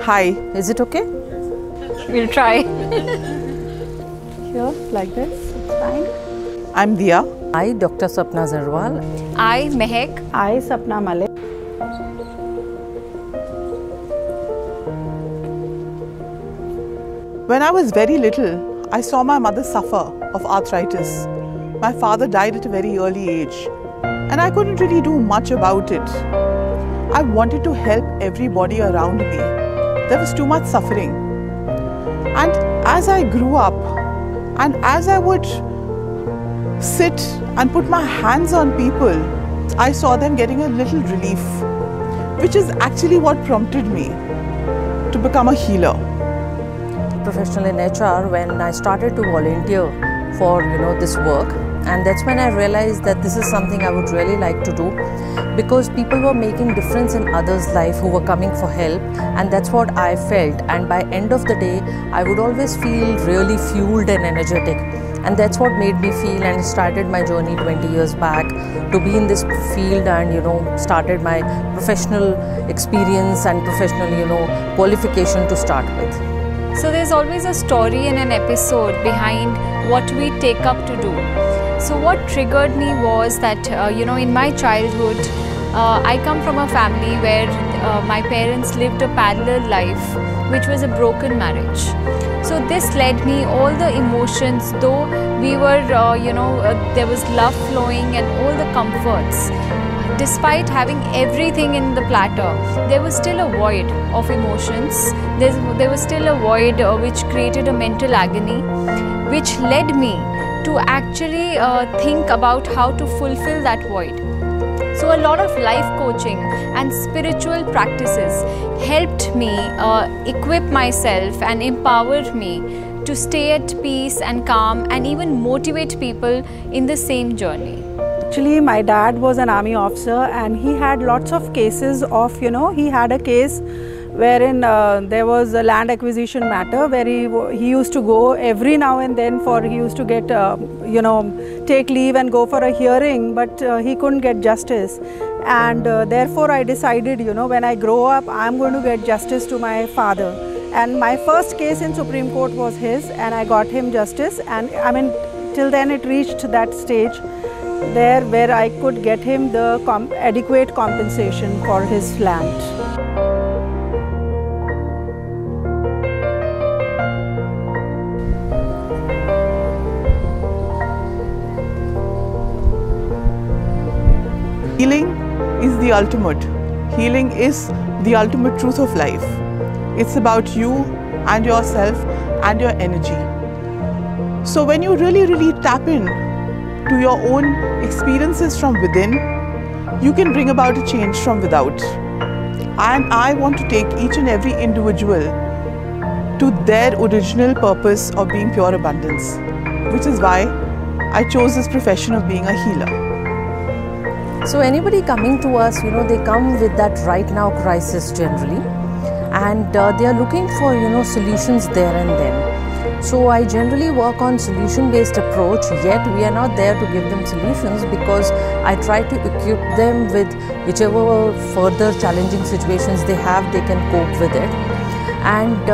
Hi. Is it okay? We'll try. Here, like this. It's fine. I'm Diya. I, Dr. Sapna Zarwal. I, Mehak. I, Sapna Malik. When I was very little, I saw my mother suffer of arthritis. My father died at a very early age, and I couldn't really do much about it. I wanted to help everybody around me. There was too much suffering. And as I grew up, and as I would sit and put my hands on people, I saw them getting a little relief, which is actually what prompted me to become a healer. Professional in HR, when I started to volunteer for this work, and that's when I realized that this is something I would really like to do, because people were making difference in others' life who were coming for help, and that's what I felt. And by end of the day, I would always feel really fueled and energetic, and that's what made me feel and started my journey 20 years back to be in this field, and started my professional experience and professional qualification to start with. So there's always a story and an episode behind what we take up to do. So what triggered me was that, in my childhood, I come from a family where my parents lived a parallel life, which was a broken marriage. So this led me all the emotions, though we were, there was love flowing and all the comforts. Despite having everything in the platter, there was still a void of emotions. There was still a void which created a mental agony, which led me to actually think about how to fulfill that void. So a lot of life coaching and spiritual practices helped me equip myself and empowered me to stay at peace and calm and even motivate people in the same journey. Actually, my dad was an army officer, and he had lots of cases of, he had a case wherein there was a land acquisition matter where he used to go every now and then he used to get, take leave and go for a hearing, but he couldn't get justice. And therefore I decided, when I grow up, I'm going to get justice to my father. And my first case in Supreme Court was his, and I got him justice. And I mean, till then it reached that stage there where I could get him the adequate compensation for his land. Healing is the ultimate. Healing is the ultimate truth of life. It's about you and yourself and your energy. So when you really tap in to your own experiences from within, you can bring about a change from without. And I want to take each and every individual to their original purpose of being pure abundance, which is why I chose this profession of being a healer. So anybody coming to us, they come with that right now crisis generally, and they are looking for, solutions there and then. So I generally work on solution-based approach, yet we are not there to give them solutions, because I try to equip them with whichever further challenging situations they have, they can cope with it. And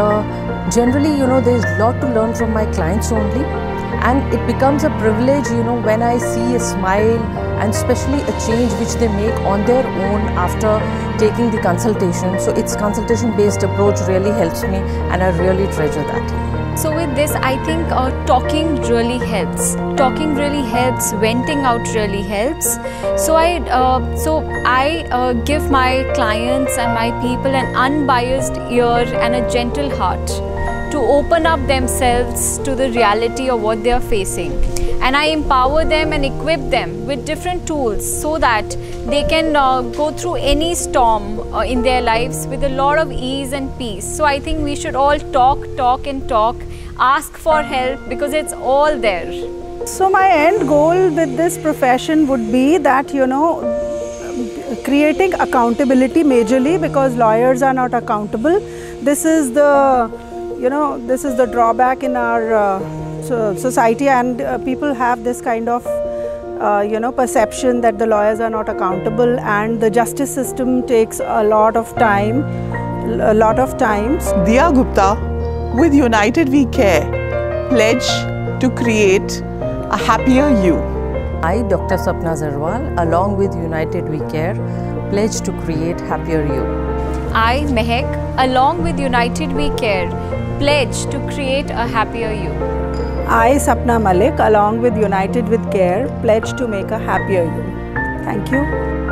generally, there's a lot to learn from my clients only, and it becomes a privilege, when I see a smile and especially a change which they make on their own after taking the consultation. So its consultation-based approach really helps me, and I really treasure that. So with this, I think talking really helps. Talking really helps. Venting out really helps. So I give my clients and my people an unbiased ear and a gentle heart to open up themselves to the reality of what they are facing. And I empower them and equip them with different tools so that they can go through any storm in their lives with a lot of ease and peace. So I think we should all talk and talk, ask for help, because it's all there. So my end goal with this profession would be that, creating accountability majorly, because lawyers are not accountable. This is the, this is the drawback in our society, and people have this kind of perception that the lawyers are not accountable, and the justice system takes a lot of time a lot of times. Diya Gupta, with United We Care, pledge to create a happier you. I, Dr. Sapna Zarwal, along with United We Care, pledge to create happier you. I, Mehak, along with United We Care, pledge to create a happier you. I, Sapna Malik, along with United with Care, pledge to make a happier you. Thank you.